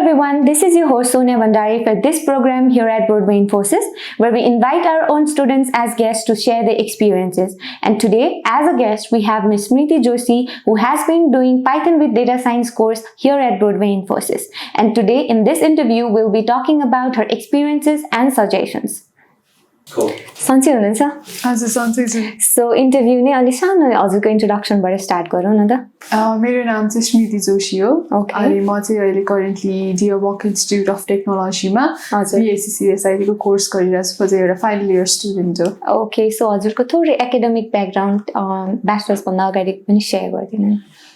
everyone, this is your host Sonia Bandari for this program here at Broadway Infosys, where we invite our own students as guests to share their experiences. And today, as a guest, we have Ms. Smriti Joshi, who has been doing Python with Data Science course here at Broadway Infosys. And today, in this interview, we'll be talking about her experiences and suggestions. Cool. सन्चै हुनुहुन्छ? हजुर सन्चै छु। So interview नै अलि सानो हजुरको इन्ट्रोडक्सनबाट start गरौँ न त। मेरो नाम चाहिँ स्मृति जोशी हो। Okay. अनि म चाहिँ अहिले currently Deerwalk institute of टेक्नोलोजीमा BSc को कोर्स गरिरहेको छु। म चाहिँ एउटा फाइनल इयर स्टुडेन्ट हो। ओके, सो हजुरको थोरै एकाडेमिक ब्याकग्राउन्ड ब्याचलर्स भन्दा अगाडि पनि सेयर गरिदिनु।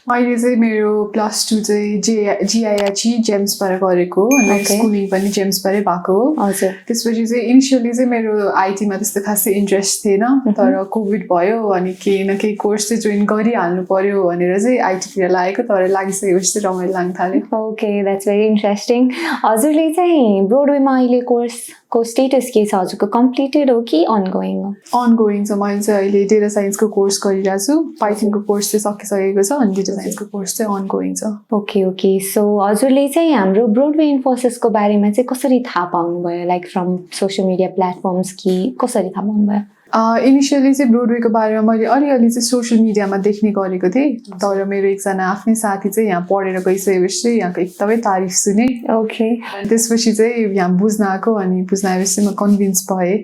अहिले चाहिँ मेरो +2 चाहिँ GIHE जेम्सबाट गरेको हो अनि स्कुलिङ पनि जेम्सबाटै भएको हो। हजुर। त्यसपछि चाहिँ इनिसियली चाहिँ मेरो आइटीमा त्यस्तो खासै इन्ट्रेस्ट थिएन, तर कोभिड भयो अनि केही न केही कोर्स चाहिँ जोइन गरिहाल्नु पर्यो भनेर चाहिँ आइटीतिर लागेको, तर लागिसकेपछि चाहिँ रमाइलो लाग्न थाल्यो। Okay, that's very interesting. हजुरले चाहिँ ब्रोडवेमा अहिले कोर्सको स्टेटस के छ? हजुरको कम्प्लिटेड हो कि अनगोइङ हो? अनगोइङ छ। मैले चाहिँ अहिले डेटा साइन्सको कोर्स गरिरहेको छु। पाइथनको कोर्स चाहिँ सकिसकेको छ अनि डेटा साइन्सको कोर्स चाहिँ अनगोइङ छ। ओके, सो हजुरले चाहिँ हाम्रो ब्रोडवे इन्फोसिसको बारेमा चाहिँ कसरी थाहा पाउनुभयो? Like from social media platforms कि कसरी थाहा पाउनुभयो? इनिसियली चाहिँ ब्रोडवेको बारेमा मैले अलिअलि चाहिँ सोसियल मिडियामा देख्ने गरेको थिएँ, तर मेरो एकजना आफ्नै साथी चाहिँ यहाँ पढेर गइसकेपछि चाहिँ यहाँको एकदमै तारिफ सुने। ओके। त्यसपछि चाहिँ यहाँ बुझ्न आएको अनि बुझ्न आएपछि म कन्भिन्स भएँ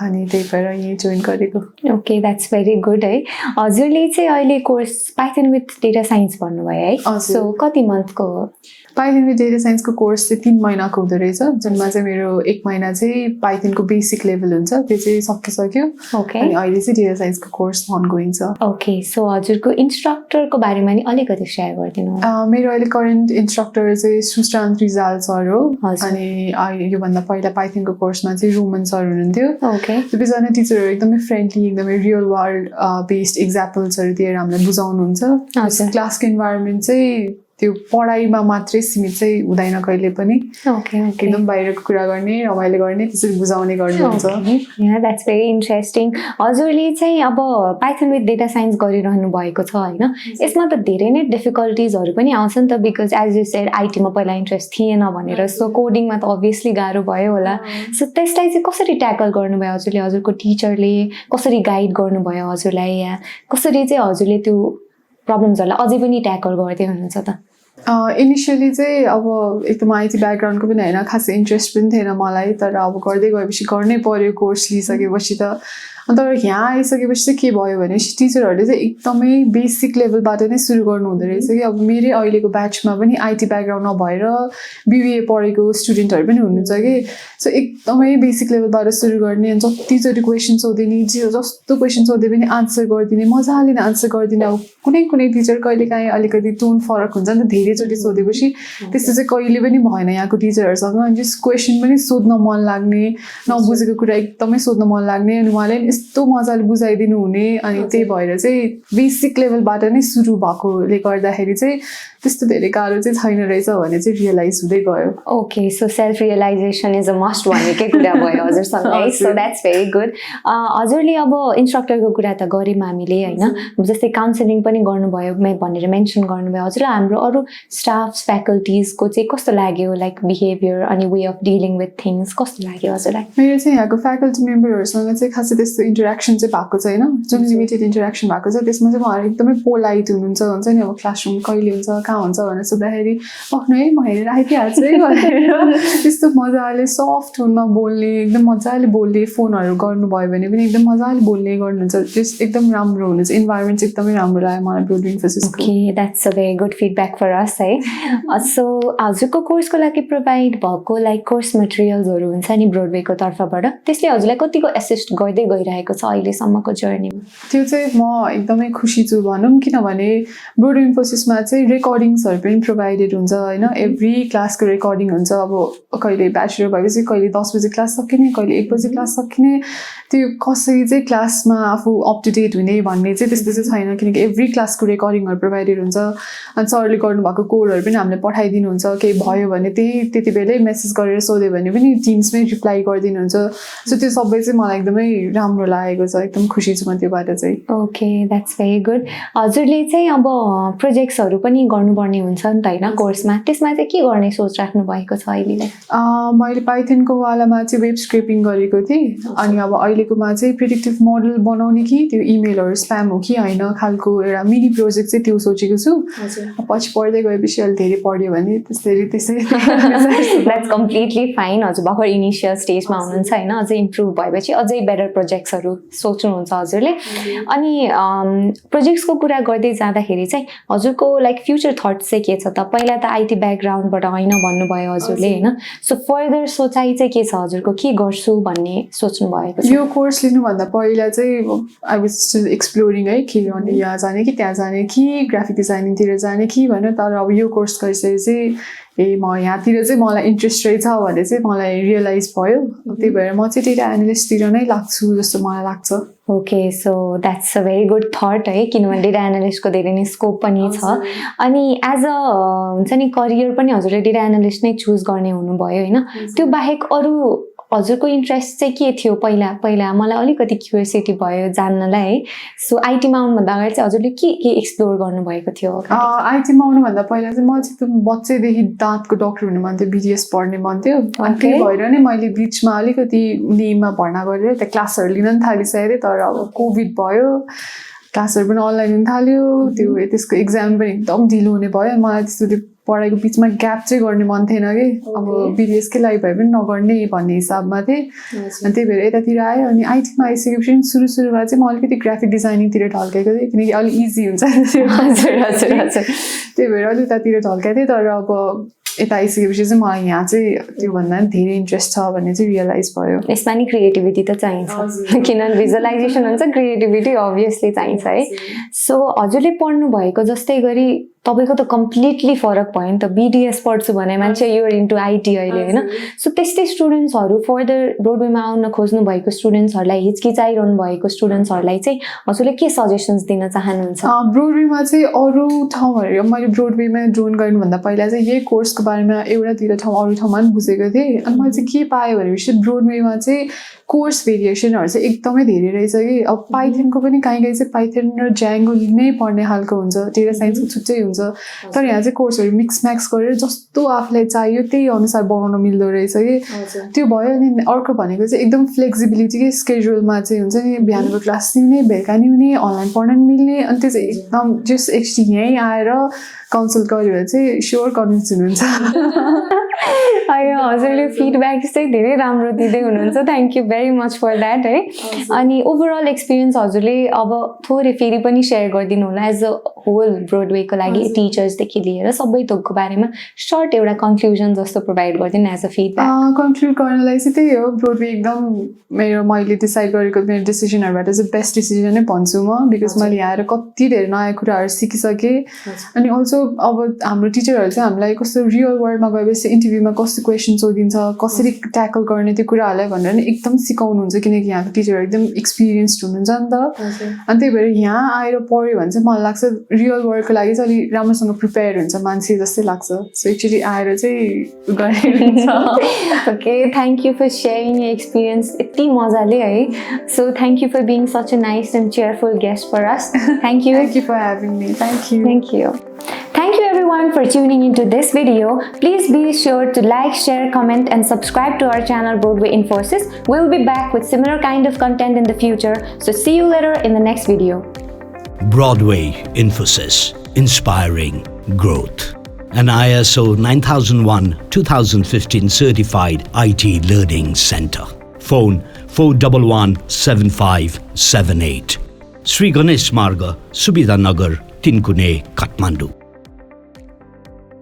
अनि त्यही भएर यहीँ जोइन गरेको। ओके, द्याट्स भेरी गुड है। हजुरले चाहिँ अहिले course Python with data science भन्नुभयो है? सो कति मन्थको हो? पाइथन विथ डेटा साइन्सको कोर्स चाहिँ 3 महिनाको हुँदो रहेछ, जसमा चाहिँ मेरो 1 महिना चाहिँ पाइथनको बेसिक लेभल हुन्छ, त्यो चाहिँ सकिसक्यो। ओके। अनि अहिले चाहिँ डेटा साइन्सको कोर्स अनगोइङ छ। ओके, सो हजुरको इन्स्ट्रक्टरको बारेमा नि अलिकति सेयर गरिदिनु। मेरो अहिले करेन्ट इन्स्ट्रक्टर चाहिँ सुशान्त रिजाल सर हो अनि योभन्दा पहिला पाइथनको कोर्समा चाहिँ रोमन सर हुनुहुन्थ्यो। ओके। दुईजना टिचरहरू एकदमै फ्रेन्डली, एकदमै रियल वर्ल्ड बेस्ड एक्जाम्पल्सहरू दिएर हामीलाई बुझाउनुहुन्छ। क्लासको इन्भाइरोमेन्ट चाहिँ त्यो पढाइमा मात्रै सीमित चाहिँ हुँदैन कहिले पनि। ओके, एकदम बाहिरको कुरा गर्ने, रमाइलो गर्ने, त्यसरी बुझाउने गर्नुहुन्छ। That's very interesting. हजुरले चाहिँ अब पाइथन विथ डेटा साइन्स गरिरहनु भएको छ होइन, यसमा त धेरै नै डिफिकल्टिजहरू पनि आउँछ नि त, बिकज एज यु सेड आइटीमा पहिला इन्ट्रेस्ट थिएन भनेर, सो कोडिङमा त अभियसली गाह्रो भयो होला। सो त्यसलाई चाहिँ कसरी ट्याकल गर्नुभयो हजुरले? हजुरको टिचरले कसरी गाइड गर्नुभयो हजुरलाई, या कसरी चाहिँ हजुरले त्यो प्रब्लम्सहरूलाई अझै पनि ट्याकल गर्दै हुनुहुन्छ त? इनिसियली चाहिँ अब एकदम आइटी ब्याकग्राउन्डको पनि होइन, खासै इन्ट्रेस्ट पनि थिएन मलाई, तर अब गर्दै गएपछि गर्नै पर्यो कोर्स लिइसकेपछि त। तर यहाँ आइसकेपछि चाहिँ के भयो भने टिचरहरूले चाहिँ एकदमै बेसिक लेभलबाट नै सुरु गर्नु हुँदो रहेछ कि अब मेरै अहिलेको ब्याचमा पनि आइटी ब्याकग्राउन्ड नभएर BBA पढेको स्टुडेन्टहरू पनि हुनुहुन्छ कि, सो एकदमै बेसिक लेभलबाट सुरु गर्ने अनि जतिचोटि क्वेसन सोधे नि जस्तो क्वेसन सोधे पनि आन्सर गरिदिने, मजाले नै आन्सर गरिदिने। अब कुनै टिचर कहिलेकाहीँ अलिकति टोन फरक हुन्छ नि त, धेरैचोटि सोधेपछि त्यस्तो चाहिँ कहिले पनि भएन यहाँको टिचरहरूसँग। अनि जस क्वेसन पनि सोध्न मन लाग्ने, नबुझेको कुरा एकदमै सोध्न मन लाग्ने अनि उहाँले यस्तो मजाले बुझाइदिनु हुने, अनि त्यही भएर चाहिँ बेसिक लेभलबाट नै सुरु भएकोले गर्दाखेरि चाहिँ त्यस्तो धेरै गाह्रो चाहिँ छैन रहेछ भने चाहिँ रियलाइज हुँदै गयो। Okay, so self realisation is a must भनेकै कुरा भयो हजुरसँग है, सो द्याट्स भेरी गुड। हजुरले अब इन्स्ट्रक्टरको कुरा त गऱ्यौँ हामीले होइन, जस्तै काउन्सिलिङ पनि गर्नुभयो भनेर मेन्सन गर्नुभयो। हजुरलाई हाम्रो अरू स्टाफ फ्याकल्टिजको चाहिँ कस्तो लाग्यो, लाइक बिहेभियर अनि way of dealing with things कस्तो लाग्यो हजुरलाई? मेरो चाहिँ यहाँको फ्याकल्टी मेम्बरहरूसँग चाहिँ खासै त्यस्तो इन्टरेक्सन चाहिँ भएको छैन, जुन लिमिटेड इन्टरेक्सन भएको छ त्यसमा चाहिँ उहाँहरू एकदमै पोलाइट हुन्छ नि। अब क्लासरुम कहिले हुन्छ, कहाँ हुन्छ भनेर सोद्धाखेरि आफ्नो है म हेरेर आइदिइहाल्छु है भनेर त्यस्तो मजाले सफ्ट टोनमा बोल्ने, एकदम मजाले बोल्ने, फोनहरू गर्नुभयो भने पनि एकदम मजाले बोल्ने गर्नुहुन्छ। त्यस एकदम राम्रो हुनुहुन्छ, इन्भाइरोमेन्ट चाहिँ एकदमै राम्रो लाग्यो मलाई ब्रोडवे इन्फोसिसको। Okay, that's a very good feedback for us है। सो हजुरको कोर्सको लागि प्रोभाइड भएको लाइक कोर्स मटेरियल्सहरू हुन्छ नि ब्रोडवेको तर्फबाट, त्यसले हजुरलाई कतिको एसिस्ट गर्दै गइरहेको छ अहिलेसम्मको जर्नीमा? त्यो चाहिँ म एकदमै खुसी छु भनौँ, किनभने ब्रोडवे इन्फोसिसमा चाहिँ रेकर्डिङ्सहरू पनि प्रोभाइडेड हुन्छ होइन। एभ्री क्लासको रेकर्डिङ हुन्छ। अब कहिले ब्याचलर भएपछि कहिले 10 बजे क्लास सकिने, कहिले 1 बजे क्लास सकिने, त्यो कसरी चाहिँ क्लासमा आफू अप टु डेट हुने भन्ने चाहिँ त्यस्तो चाहिँ छैन, किनकि एभ्री क्लासको रेकर्डिङहरू प्रोभाइडेड हुन्छ। अनि सरले गर्नुभएको कोडहरू पनि हामीले पठाइदिनुहुन्छ, केही भयो भने त्यति बेलै मेसेज गरेर सोध्यो भने पनि टिम्समै रिप्लाई गरिदिनुहुन्छ। सो त्यो सबै चाहिँ मलाई एकदमै राम्रो राम्रो लागेको छ एकदम खुसी छु म त्योबाट चाहिँ ओके द्याट्स भेरी गुड हजुरले चाहिँ अब प्रोजेक्ट्सहरू पनि गर्नुपर्ने हुन्छ नि त होइन कोर्समा त्यसमा चाहिँ के गर्ने सोच राख्नु भएको छ अहिले मैले पाइथनको वालामा चाहिँ वेब स्क्रेपिङ गरेको थिएँ अनि अब अहिलेकोमा चाहिँ प्रिडिक्टिभ मोडल बनाउने कि त्यो इमेलहरू स्प्याम हो कि होइन खालको एउटा मिनी प्रोजेक्ट चाहिँ त्यो सोचेको छु पछि पढ्दै गएपछि अहिले धेरै पढ्यो भने त्यसै द्याट्स कम्प्लिटली फाइन हजुर भर्खर इनिसियल स्टेजमा हुनुहुन्छ होइन अझै इम्प्रुभ भएपछि अझै बेटर प्रोजेक्ट्सहरू सोच्नुहुन्छ हजुरले अनि प्रोजेक्ट्सको कुरा गर्दै जाँदाखेरि चाहिँ हजुरको लाइक फ्युचर थट्स चाहिँ के छ त पहिला त आइटी ब्याकग्राउन्डबाट होइन भन्नुभयो हजुरले होइन सो फर्दर सोचाइ चाहिँ के छ हजुरको के गर्छु भन्ने सोच्नु भएको छ यो कोर्स लिनुभन्दा पहिला चाहिँ आई वाज स्टिल एक्सप्लोरिङ है के गर्ने यहाँ जाने कि त्यहाँ जाने कि ग्राफिक डिजाइनिङतिर जाने कि भनेर तर अब यो कोर्स गरिसकेपछि चाहिँ म यहाँतिर चाहिँ मलाई इन्ट्रेस्ट रहेछ भने चाहिँ मलाई रियलाइज भयो त्यही भएर म चाहिँ डेटा एनालिस्टतिर नै लाग्छु जस्तो मलाई लाग्छ okay so that's a very good thought है किनभने डेटा एनालिस्टको धेरै नै स्कोप पनि छ अनि एज अ हुन्छ नि करियर पनि हजुरले डेटा एनालिस्ट नै चुज गर्ने हुनुभयो होइन त्यो बाहेक अरू हजुरको इन्ट्रेस्ट चाहिँ के थियो पहिला मलाई अलिकति क्युरियोसिटी भयो जान्नलाई है सो आइटीमा आउनुभन्दा अगाडि चाहिँ हजुरले के एक्सप्लोर गर्नुभएको थियो आइटीमा आउनुभन्दा पहिला चाहिँ मलाई चाहिँ बच्चैदेखि दाँतको डक्टर हुनु मन थियो बिडिएस पढ्ने मन थियो अनि त्यही भएर नै मैले बिचमा अलिकति नेममा भर्ना गरेर त्यहाँ क्लासहरू लिन पनि थालिसकेँ तर अब कोभिड भयो क्लासहरू पनि अनलाइन हुन थाल्यो त्यसको एक्जाम पनि एकदम ढिलो हुने भयो मलाई त्यस्तो पढाइको बिचमा ग्याप चाहिँ गर्ने मन थिएन कि अब बिडिएसकै लागि भए पनि नगर्ने भन्ने हिसाबमा थिएँ अनि त्यही भएर यतातिर आयो अनि आइटीमा आइसकेपछि सुरुमा चाहिँ म अलिकति ग्राफिक डिजाइनिङतिर ढल्केको थिएँ किनकि अलिक इजी हुन्छ त्यही भएर अलिक उतातिर ढल्केको थिएँ तर अब यता आइसकेपछि चाहिँ मलाई यहाँ चाहिँ त्योभन्दा पनि धेरै इन्ट्रेस्ट छ भन्ने चाहिँ रियलाइज भयो यसमा नि क्रिएटिभिटी त चाहिन्छ किनभने भिजुअलाइजेसन हुन्छ क्रिएटिभिटी अभियसली चाहिन्छ है सो हजुरले पढ्नु भएको जस्तै गरी तपाईँको त कम्प्लिटली फरक भयो नि त बिडिएस पढ्छु भने मान्छे युआर इन्टु आइटी अहिले होइन सो त्यस्तै स्टुडेन्ट्सहरू फर्दर ब्रोडवेमा आउन खोज्नु भएको स्टुडेन्ट्सहरूलाई हिचकिचाइरहनु भएको स्टुडेन्ट्सहरूलाई चाहिँ हजुरले के सजेसन्स दिन चाहनुहुन्छ ब्रोडवेमा चाहिँ अरू ठाउँहरू मैले ब्रोडवेमा जोइन गर्नुभन्दा पहिला चाहिँ यही कोर्सको बारेमा एउटा दुईवटा ठाउँ अरू ठाउँमा पनि बुझेको थिएँ अनि मैले चाहिँ के पाएँ भनेपछि ब्रोडवेमा चाहिँ कोर्स भेरिएसनहरू चाहिँ एकदमै धेरै रहेछ कि अब पाइथनको पनि कहीँ चाहिँ पाइथन र ज्याङ्गो नै पढ्ने खालको हुन्छ डेटा साइन्सको छुट्टै हुन्छ तर यहाँ चाहिँ कोर्सहरू मिक्स म्याक्स गरेर जस्तो आफूलाई चाहियो त्यही अनुसार बनाउन मिल्दो रहेछ कि त्यो भयो अनि अर्को भनेको चाहिँ एकदम फ्लेक्सिबिलिटी स्केड्युलमा चाहिँ हुन्छ नि बिहानको क्लास दिने बेलुका नि हुने अनलाइन पढ्न मिल्ने अनि त्यो चाहिँ एकदम जस्ट एकचोटि यहीँ आएर कन्सल्ट गऱ्यो भने चाहिँ स्योर कन्भिन्स हुनुहुन्छ हजुरले फिडब्याक चाहिँ धेरै राम्रो दिँदै हुनुहुन्छ thank you very much for that है अनि ओभरअल एक्सपिरियन्स हजुरले अब थोरै फेरि पनि सेयर गरिदिनु होला एज अ होल ब्रोडवेको लागि टिचर्सदेखि लिएर सबै थोकको बारेमा सर्ट एउटा कन्क्लुजन जस्तो प्रोभाइड गरिदिनु एज अ फिडब्याक कन्क्लुड गर्नलाई चाहिँ त्यही हो ब्रोडवे एकदम मैले डिसाइड गरेको मेरो डिसिजनहरूबाट चाहिँ बेस्ट डिसिजन नै भन्छु म बिकज मैले यहाँ आएर कति धेरै नयाँ कुराहरू सिकिसकेँ अनि अल्सो अब हाम्रो टिचरहरू चाहिँ हामीलाई कस्तो रियल वर्ल्डमा गएपछि इन्टरभ्यूमा कस्तो क्वेसन सोधिन्छ कसरी ट्याकल गर्ने त्यो कुराहरूलाई भनेर नि एकदम सिकाउनुहुन्छ किनकि यहाँको टिचरहरू एकदम एक्सपिरियन्स्ड हुनुहुन्छ नि त अनि त्यही भएर यहाँ आएर पढ्यो भने चाहिँ मलाई लाग्छ रियल वर्ल्डको लागि चाहिँ अलिक राम्रोसँग प्रिपेयर हुन्छ मान्छे जस्तै लाग्छ सो एक्चुली आएर चाहिँ गरेर okay thank you for sharing your experience यति मजाले है so thank you for being such a nice and cheerful guest for us thank you for having me thank you Thank you everyone for tuning into this video. Please be sure to like, share, comment and subscribe to our channel Broadway Infosys. We'll be back with similar kind of content in the future. So see you later in the next video. Broadway Infosys, inspiring growth. An ISO 9001-2015 certified IT learning center. Phone 411-7578. Sri Ganesh Marga, Subidhanagar, Tinkune, Kathmandu.